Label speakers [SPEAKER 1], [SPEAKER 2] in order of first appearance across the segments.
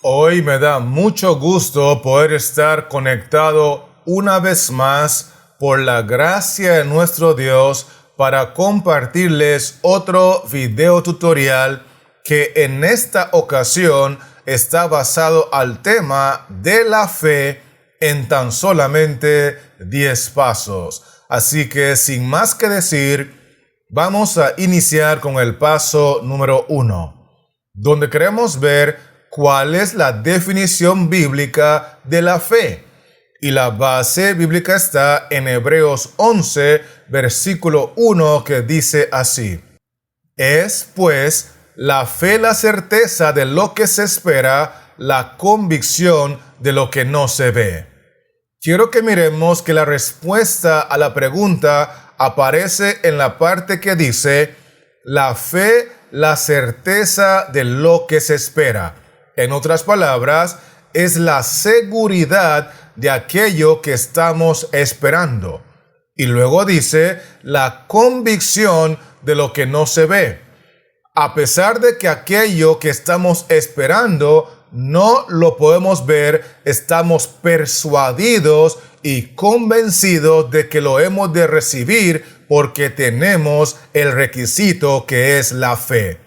[SPEAKER 1] Hoy me da mucho gusto poder estar conectado una vez más por la gracia de nuestro Dios para compartirles otro video tutorial que en esta ocasión está basado al tema de la fe en tan solamente 10 pasos. Así que sin más que decir, vamos a iniciar con el paso número 1, donde queremos ver cuál es la definición bíblica de la fe. Y la base bíblica está en Hebreos 11, versículo 1, que dice así: Es, pues, la fe la certeza de lo que se espera, la convicción de lo que no se ve. Quiero que miremos que la respuesta a la pregunta aparece en la parte que dice, la fe, la certeza de lo que se espera. En otras palabras, es la seguridad de aquello que estamos esperando. Y luego dice, la convicción de lo que no se ve. A pesar de que aquello que estamos esperando no lo podemos ver, estamos persuadidos y convencidos de que lo hemos de recibir porque tenemos el requisito que es la fe.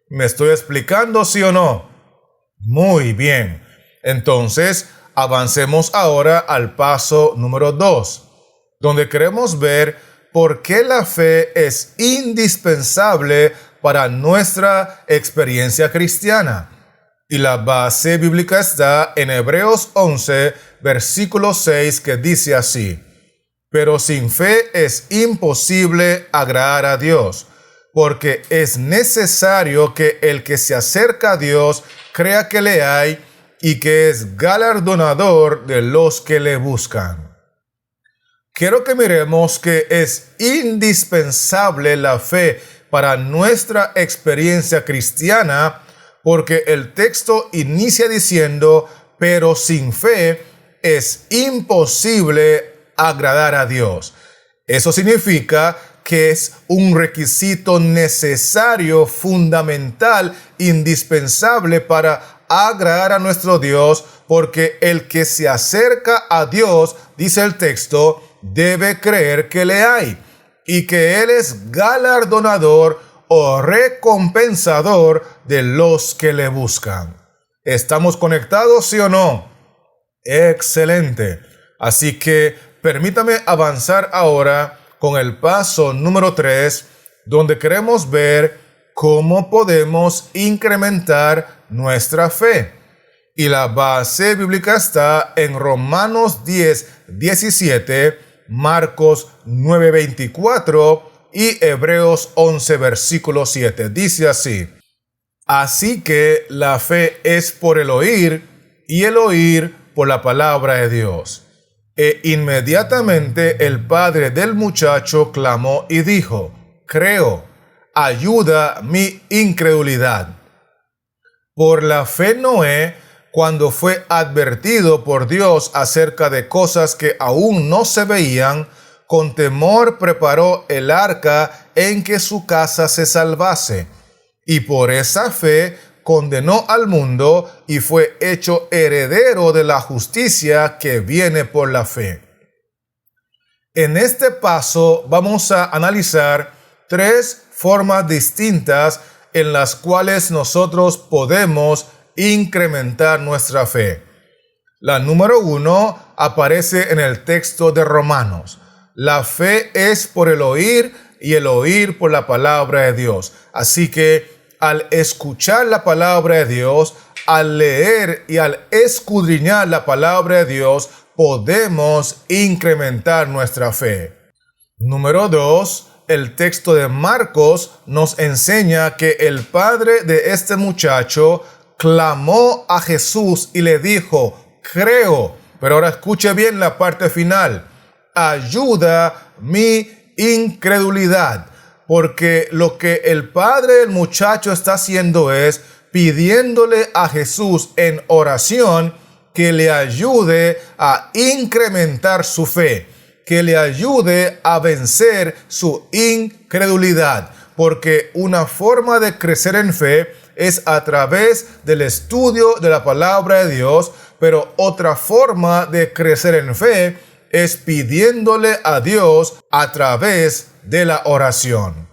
[SPEAKER 1] ¿Me estoy explicando, sí o no? Muy bien. Entonces, avancemos ahora al paso número 2, donde queremos ver por qué la fe es indispensable para nuestra experiencia cristiana. Y la base bíblica está en Hebreos 11, versículo 6, que dice así: Pero sin fe es imposible agradar a Dios, porque es necesario que el que se acerca a Dios crea que le hay y que es galardonador de los que le buscan. Quiero que miremos que es indispensable la fe para nuestra experiencia cristiana, porque el texto inicia diciendo, pero sin fe es imposible agradar a Dios. Eso significa que es un requisito necesario, fundamental, indispensable para agradar a nuestro Dios, porque el que se acerca a Dios, dice el texto, debe creer que le hay y que Él es galardonador o recompensador de los que le buscan. ¿Estamos conectados, sí o no? Excelente. Así que permítame avanzar ahora con el paso número 3, donde queremos ver cómo podemos incrementar nuestra fe. Y la base bíblica está en Romanos 10, 17, Marcos 9, 24 y Hebreos 11, versículo 7. Dice así: Así que la fe es por el oír, y el oír por la palabra de Dios. E inmediatamente el padre del muchacho clamó y dijo: Creo, ayuda mi incredulidad. Por la fe Noé, cuando fue advertido por Dios acerca de cosas que aún no se veían, con temor preparó el arca en que su casa se salvase. Y por esa fe condenó al mundo y fue hecho heredero de la justicia que viene por la fe. En este paso vamos a analizar 3 formas distintas en las cuales nosotros podemos incrementar nuestra fe. La número 1 aparece en el texto de Romanos. La fe es por el oír y el oír por la palabra de Dios. Así que al escuchar la palabra de Dios, al leer y al escudriñar la palabra de Dios, podemos incrementar nuestra fe. Número 2, el texto de Marcos nos enseña que el padre de este muchacho clamó a Jesús y le dijo: Creo. Pero ahora escuche bien la parte final: ayuda mi incredulidad. Porque lo que el padre del muchacho está haciendo es pidiéndole a Jesús en oración que le ayude a incrementar su fe, que le ayude a vencer su incredulidad. Porque una forma de crecer en fe es a través del estudio de la palabra de Dios, pero otra forma de crecer en fe es pidiéndole a Dios a través de la oración.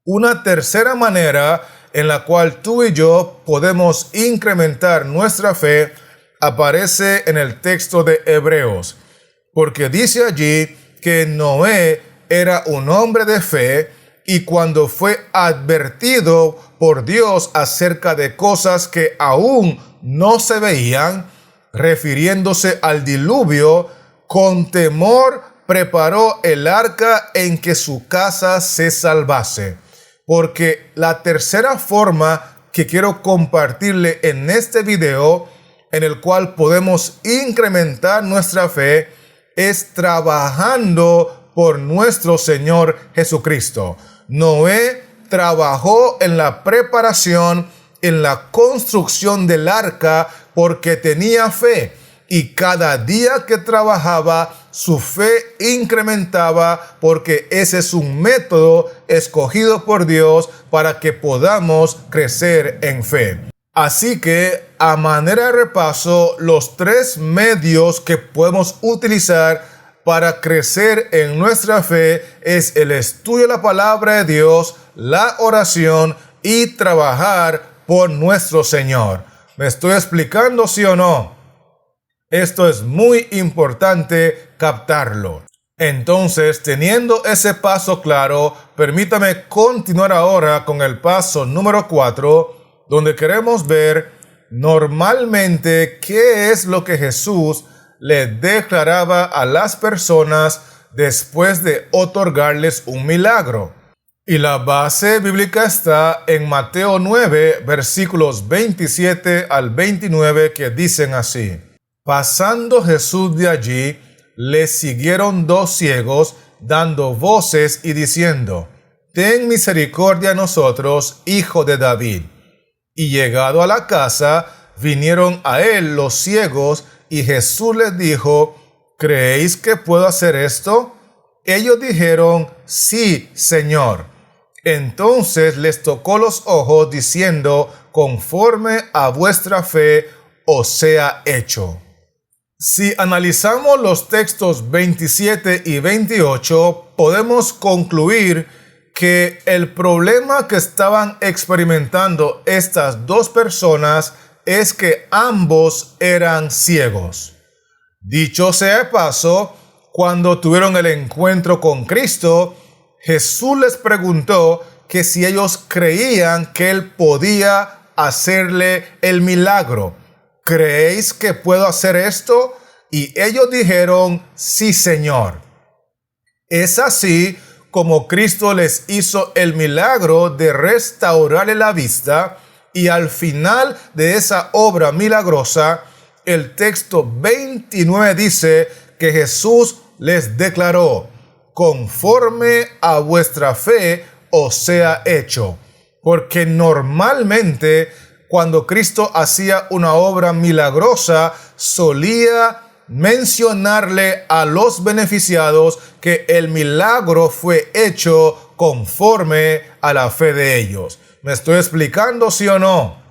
[SPEAKER 1] Una tercera manera en la cual tú y yo podemos incrementar nuestra fe aparece en el texto de Hebreos, porque dice allí que Noé era un hombre de fe y cuando fue advertido por Dios acerca de cosas que aún no se veían, refiriéndose al diluvio, con temor preparó el arca en que su casa se salvase. Porque la tercera forma que quiero compartirle en este video, en el cual podemos incrementar nuestra fe, es trabajando por nuestro Señor Jesucristo. Noé trabajó en la preparación, en la construcción del arca, porque tenía fe. Y cada día que trabajaba, su fe incrementaba, porque ese es un método escogido por Dios para que podamos crecer en fe. Así que, a manera de repaso, los tres medios que podemos utilizar para crecer en nuestra fe es el estudio de la palabra de Dios, la oración y trabajar por nuestro Señor. ¿Me estoy explicando, sí o no? Esto es muy importante captarlo. Entonces, teniendo ese paso claro, permítame continuar ahora con el paso número 4, donde queremos ver normalmente qué es lo que Jesús le declaraba a las personas después de otorgarles un milagro. Y la base bíblica está en Mateo 9, versículos 27 al 29, que dicen así: Pasando Jesús de allí, le siguieron dos ciegos, dando voces y diciendo: Ten misericordia de nosotros, hijo de David. Y llegado a la casa, vinieron a él los ciegos, y Jesús les dijo: ¿Creéis que puedo hacer esto? Ellos dijeron: Sí, Señor. Entonces les tocó los ojos, diciendo: Conforme a vuestra fe os sea hecho. Si analizamos los textos 27 y 28, podemos concluir que el problema que estaban experimentando estas dos personas es que ambos eran ciegos. Dicho sea de paso, cuando tuvieron el encuentro con Cristo, Jesús les preguntó que si ellos creían que Él podía hacerle el milagro. ¿Creéis que puedo hacer esto? Y ellos dijeron: Sí, Señor. Es así como Cristo les hizo el milagro de restaurarle la vista, y al final de esa obra milagrosa, el texto 29 dice que Jesús les declaró: Conforme a vuestra fe os sea hecho. Porque normalmente cuando Cristo hacía una obra milagrosa, solía mencionarle a los beneficiados que el milagro fue hecho conforme a la fe de ellos. ¿Me estoy explicando, sí o no?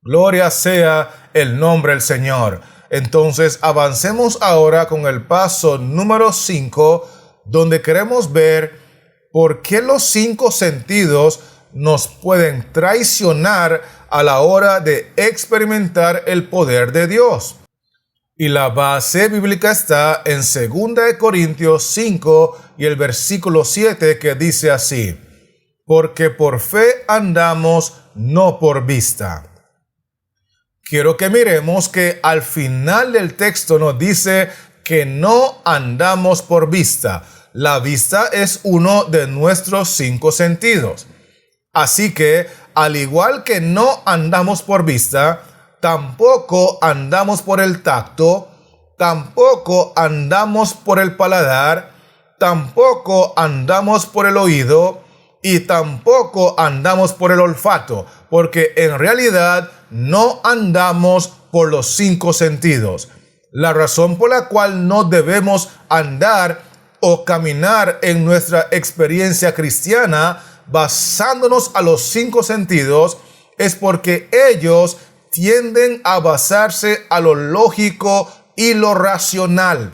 [SPEAKER 1] Gloria sea el nombre del Señor. Entonces, avancemos ahora con el paso número 5, donde queremos ver por qué los 5 sentidos nos pueden traicionar a la hora de experimentar el poder de Dios. Y la base bíblica está en 2 Corintios 5 y el versículo 7, que dice así: Porque por fe andamos, no por vista. Quiero que miremos que al final del texto nos dice que no andamos por vista. La vista es uno de nuestros 5 sentidos. Así que, al igual que no andamos por vista, tampoco andamos por el tacto, tampoco andamos por el paladar, tampoco andamos por el oído y tampoco andamos por el olfato, porque en realidad no andamos por los 5 sentidos. La razón por la cual no debemos andar o caminar en nuestra experiencia cristiana basándonos a los 5 sentidos, es porque ellos tienden a basarse a lo lógico y lo racional.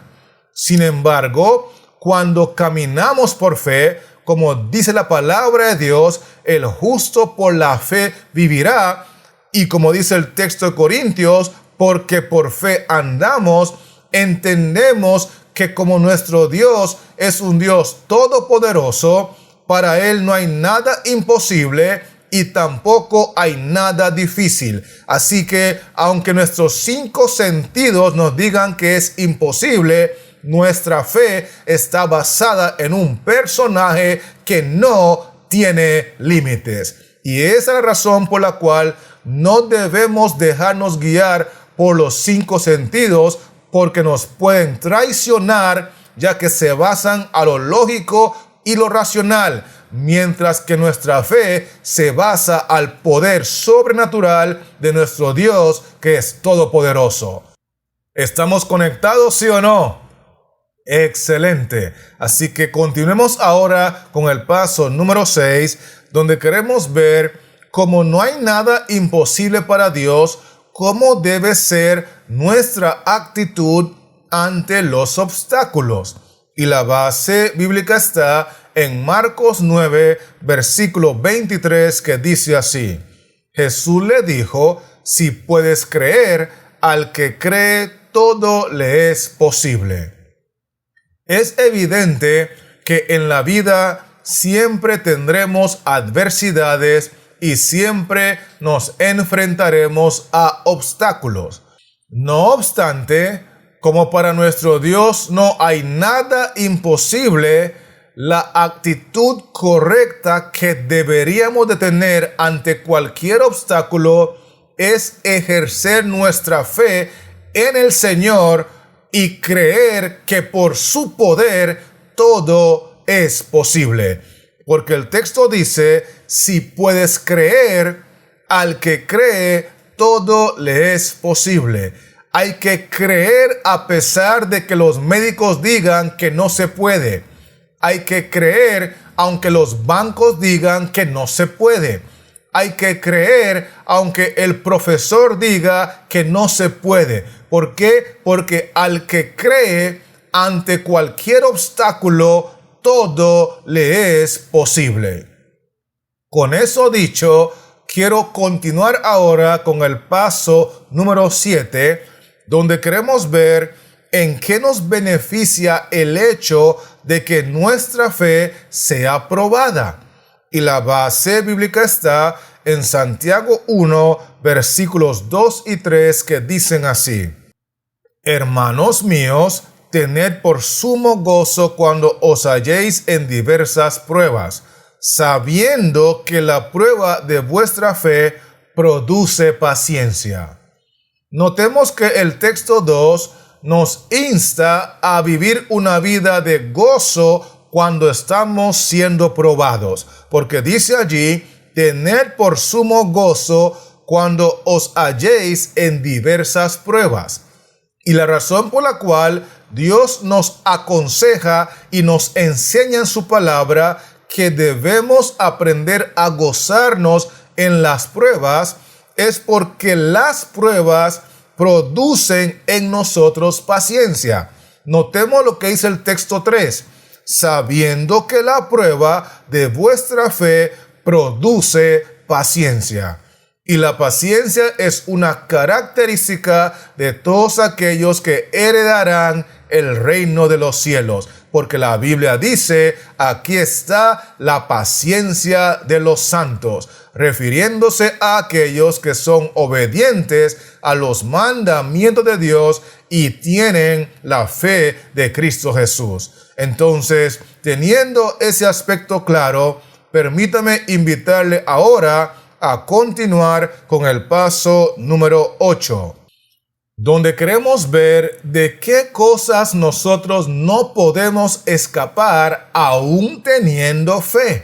[SPEAKER 1] Sin embargo, cuando caminamos por fe, como dice la palabra de Dios, el justo por la fe vivirá. Y como dice el texto de Corintios, porque por fe andamos, entendemos que como nuestro Dios es un Dios todopoderoso, para Él no hay nada imposible y tampoco hay nada difícil. Así que aunque nuestros 5 sentidos nos digan que es imposible, nuestra fe está basada en un personaje que no tiene límites. Y esa es la razón por la cual no debemos dejarnos guiar por los 5 sentidos, porque nos pueden traicionar, ya que se basan a lo lógico y lo racional, mientras que nuestra fe se basa al poder sobrenatural de nuestro Dios, que es todopoderoso. ¿Estamos conectados, sí o no? Excelente. Así que continuemos ahora con el paso número 6, donde queremos ver cómo no hay nada imposible para Dios, cómo debe ser nuestra actitud ante los obstáculos. Y la base bíblica está en Marcos 9, versículo 23, que dice así: Jesús le dijo, si puedes creer, al que cree todo le es posible. Es evidente que en la vida siempre tendremos adversidades y siempre nos enfrentaremos a obstáculos. No obstante, como para nuestro Dios no hay nada imposible, la actitud correcta que deberíamos de tener ante cualquier obstáculo es ejercer nuestra fe en el Señor y creer que por su poder todo es posible. Porque el texto dice, si puedes creer, al que cree, todo le es posible. Hay que creer a pesar de que los médicos digan que no se puede. Hay que creer aunque los bancos digan que no se puede. Hay que creer aunque el profesor diga que no se puede. ¿Por qué? Porque al que cree, ante cualquier obstáculo, todo le es posible. Con eso dicho, quiero continuar ahora con el paso número 7, donde queremos ver en qué nos beneficia el hecho de que nuestra fe sea probada. Y la base bíblica está en Santiago 1, versículos 2 y 3, que dicen así: Hermanos míos, tened por sumo gozo cuando os halléis en diversas pruebas, sabiendo que la prueba de vuestra fe produce paciencia. Notemos que el texto 2 nos insta a vivir una vida de gozo cuando estamos siendo probados, porque dice allí, tened por sumo gozo cuando os halléis en diversas pruebas. Y la razón por la cual Dios nos aconseja y nos enseña en su palabra que debemos aprender a gozarnos en las pruebas es porque las pruebas producen en nosotros paciencia. Notemos lo que dice el texto 3. Sabiendo que la prueba de vuestra fe produce paciencia. Y la paciencia es una característica de todos aquellos que heredarán el reino de los cielos. Porque la Biblia dice, aquí está la paciencia de los santos, refiriéndose a aquellos que son obedientes a los mandamientos de Dios y tienen la fe de Cristo Jesús. Entonces, teniendo ese aspecto claro, permítame invitarle ahora a continuar con el paso número 8, donde queremos ver de qué cosas nosotros no podemos escapar aún teniendo fe.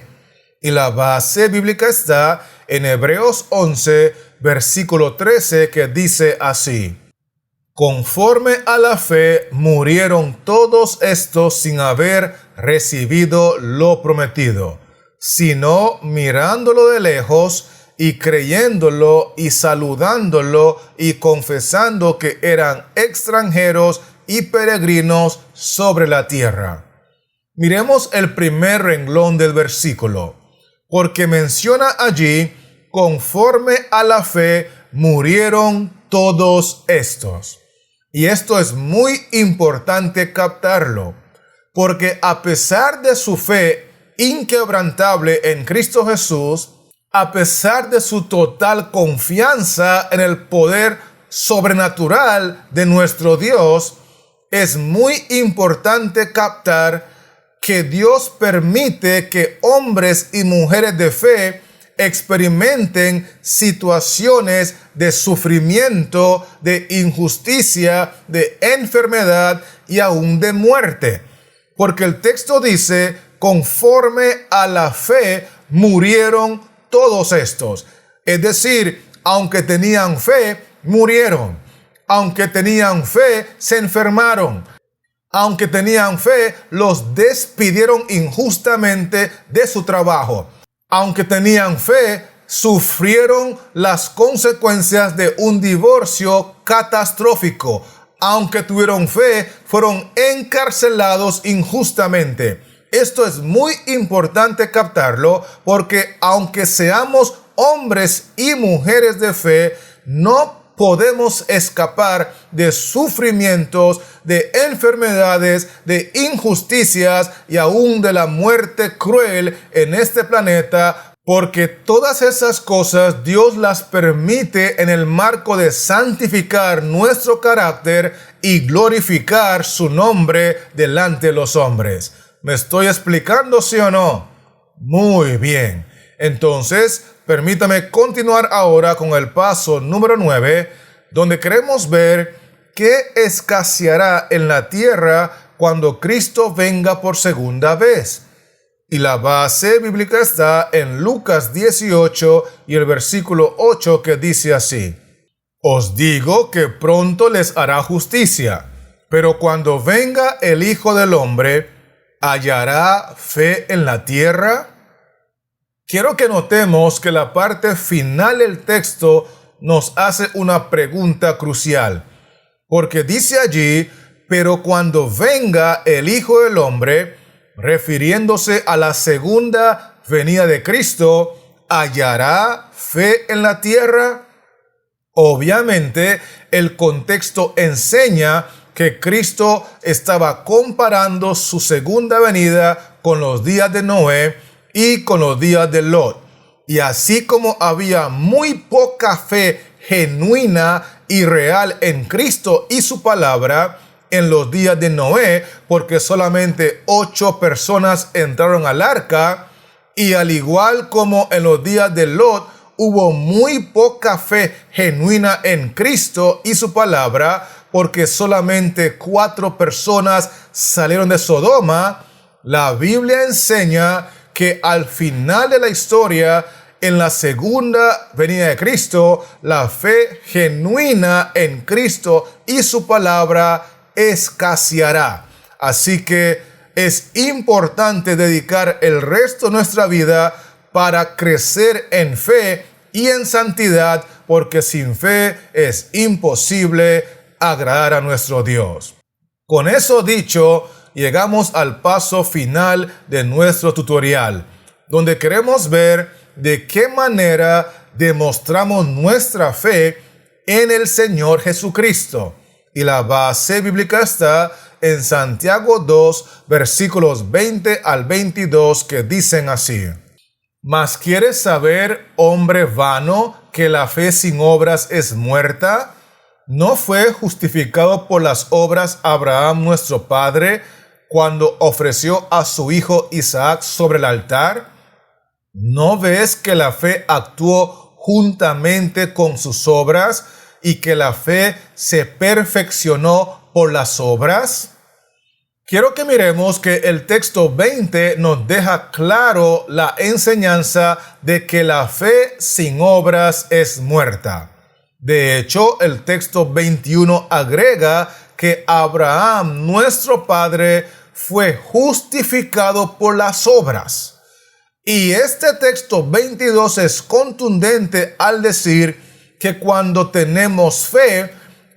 [SPEAKER 1] Y la base bíblica está en Hebreos 11, versículo 13, que dice así: Conforme a la fe murieron todos estos sin haber recibido lo prometido, sino mirándolo de lejos y creyéndolo y saludándolo y confesando que eran extranjeros y peregrinos sobre la tierra. Miremos el primer renglón del versículo, porque menciona allí, conforme a la fe murieron todos estos. Y esto es muy importante captarlo, porque a pesar de su fe inquebrantable en Cristo Jesús, a pesar de su total confianza en el poder sobrenatural de nuestro Dios, es muy importante captar que Dios permite que hombres y mujeres de fe experimenten situaciones de sufrimiento, de injusticia, de enfermedad y aún de muerte. Porque el texto dice, conforme a la fe murieron todos estos. Es decir, aunque tenían fe, murieron. Aunque tenían fe, se enfermaron. Aunque tenían fe, los despidieron injustamente de su trabajo. Aunque tenían fe, sufrieron las consecuencias de un divorcio catastrófico. Aunque tuvieron fe, fueron encarcelados injustamente. Esto es muy importante captarlo, porque aunque seamos hombres y mujeres de fe, no podemos escapar de sufrimientos, de enfermedades, de injusticias y aún de la muerte cruel en este planeta, porque todas esas cosas Dios las permite en el marco de santificar nuestro carácter y glorificar su nombre delante de los hombres. ¿Me estoy explicando, sí o no? Muy bien. Entonces, permítame continuar ahora con el paso número 9, donde queremos ver qué escaseará en la tierra cuando Cristo venga por segunda vez. Y la base bíblica está en Lucas 18 y el versículo 8, que dice así: Os digo que pronto les hará justicia, pero cuando venga el Hijo del Hombre, ¿hallará fe en la tierra? Quiero que notemos que la parte final del texto nos hace una pregunta crucial, porque dice allí, pero cuando venga el Hijo del Hombre, refiriéndose a la segunda venida de Cristo, ¿hallará fe en la tierra? Obviamente, el contexto enseña que Cristo estaba comparando su segunda venida con los días de Noé y con los días de Lot. Y así como había muy poca fe genuina y real en Cristo y su palabra en los días de Noé, porque solamente 8 personas entraron al arca, y al igual como en los días de Lot, hubo muy poca fe genuina en Cristo y su palabra, porque solamente 4 personas salieron de Sodoma. La Biblia enseña que al final de la historia, en la segunda venida de Cristo, la fe genuina en Cristo y su palabra escaseará. Así que es importante dedicar el resto de nuestra vida para crecer en fe y en santidad, porque sin fe es imposible agradar a nuestro Dios. Con eso dicho, llegamos al paso final de nuestro tutorial, donde queremos ver de qué manera demostramos nuestra fe en el Señor Jesucristo. Y la base bíblica está en Santiago 2, versículos 20 al 22, que dicen así: ¿Mas quieres saber, hombre vano, que la fe sin obras es muerta? ¿No fue justificado por las obras Abraham nuestro padre cuando ofreció a su hijo Isaac sobre el altar? ¿No ves que la fe actuó juntamente con sus obras y que la fe se perfeccionó por las obras? Quiero que miremos que el texto 20 nos deja claro la enseñanza de que la fe sin obras es muerta. De hecho, el texto 21 agrega que Abraham, nuestro padre, fue justificado por las obras. Y este texto 22 es contundente al decir que cuando tenemos fe,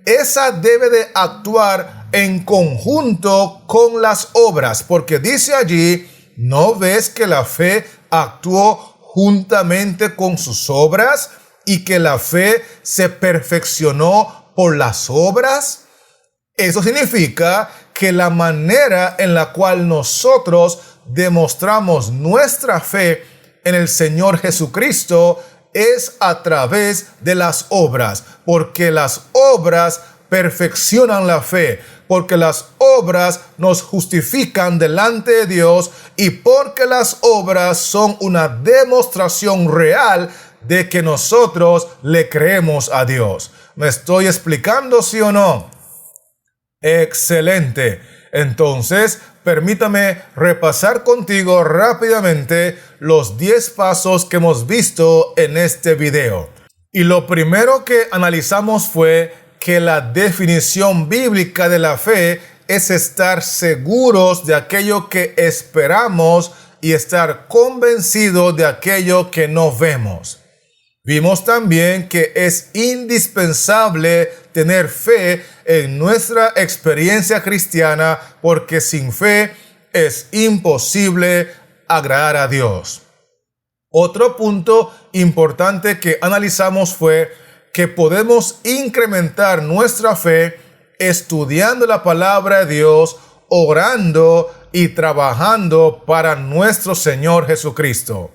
[SPEAKER 1] esa debe de actuar en conjunto con las obras, porque dice allí, ¿no ves que la fe actuó juntamente con sus obras y que la fe se perfeccionó por las obras? Eso significa que la manera en la cual nosotros demostramos nuestra fe en el Señor Jesucristo es a través de las obras, porque las obras perfeccionan la fe, porque las obras nos justifican delante de Dios y porque las obras son una demostración real de que nosotros le creemos a Dios. ¿Me estoy explicando, sí o no? Excelente. Entonces, permítame repasar contigo rápidamente los 10 pasos que hemos visto en este video. Y lo primero que analizamos fue que la definición bíblica de la fe es estar seguros de aquello que esperamos y estar convencidos de aquello que no vemos. Vimos también que es indispensable tener fe en nuestra experiencia cristiana porque sin fe es imposible agradar a Dios. Otro punto importante que analizamos fue que podemos incrementar nuestra fe estudiando la palabra de Dios, orando y trabajando para nuestro Señor Jesucristo.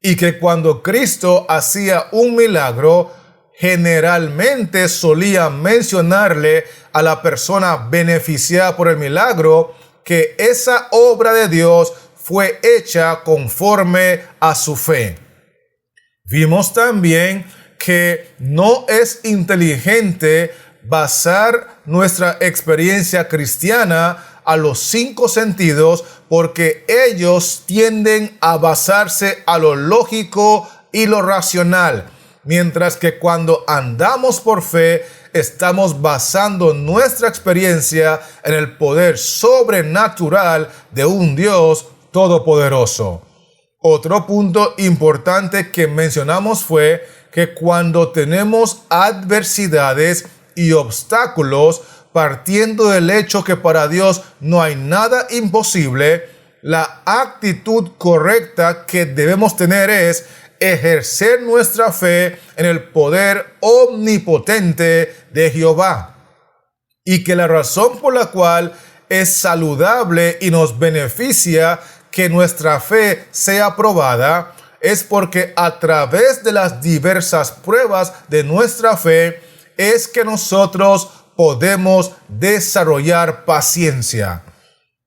[SPEAKER 1] Y que cuando Cristo hacía un milagro, generalmente solía mencionarle a la persona beneficiada por el milagro que esa obra de Dios fue hecha conforme a su fe. Vimos también que no es inteligente basar nuestra experiencia cristiana a los 5 sentidos porque ellos tienden a basarse a lo lógico y lo racional, mientras que cuando andamos por fe estamos basando nuestra experiencia en el poder sobrenatural de un Dios todopoderoso. Otro punto importante que mencionamos fue que cuando tenemos adversidades y obstáculos, partiendo del hecho que para Dios no hay nada imposible, la actitud correcta que debemos tener es ejercer nuestra fe en el poder omnipotente de Jehová. Y que la razón por la cual es saludable y nos beneficia que nuestra fe sea probada es porque a través de las diversas pruebas de nuestra fe es que nosotros podemos desarrollar paciencia.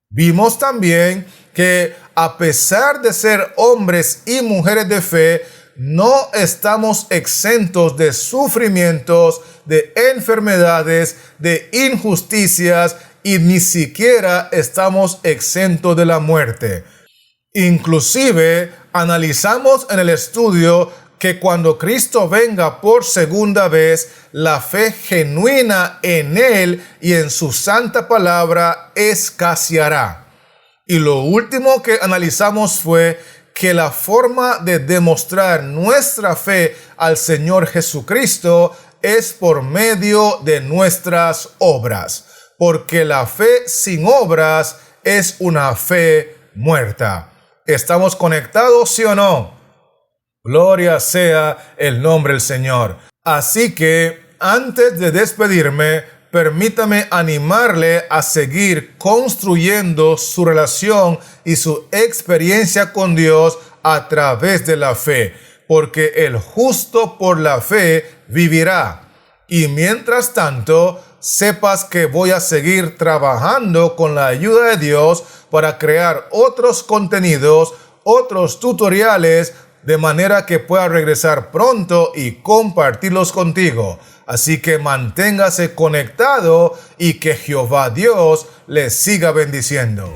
[SPEAKER 1] Vimos también que a pesar de ser hombres y mujeres de fe, no estamos exentos de sufrimientos, de enfermedades, de injusticias y ni siquiera estamos exentos de la muerte. Inclusive, analizamos en el estudio que cuando Cristo venga por segunda vez, la fe genuina en Él y en su santa palabra escaseará. Y lo último que analizamos fue que la forma de demostrar nuestra fe al Señor Jesucristo es por medio de nuestras obras, porque la fe sin obras es una fe muerta. ¿Estamos conectados, sí o no? Gloria sea el nombre del Señor. Así que, antes de despedirme, permítame animarle a seguir construyendo su relación y su experiencia con Dios a través de la fe, porque el justo por la fe vivirá. Y mientras tanto, sepas que voy a seguir trabajando con la ayuda de Dios para crear otros contenidos, otros tutoriales, de manera que pueda regresar pronto y compartirlos contigo. Así que manténgase conectado y que Jehová Dios les siga bendiciendo.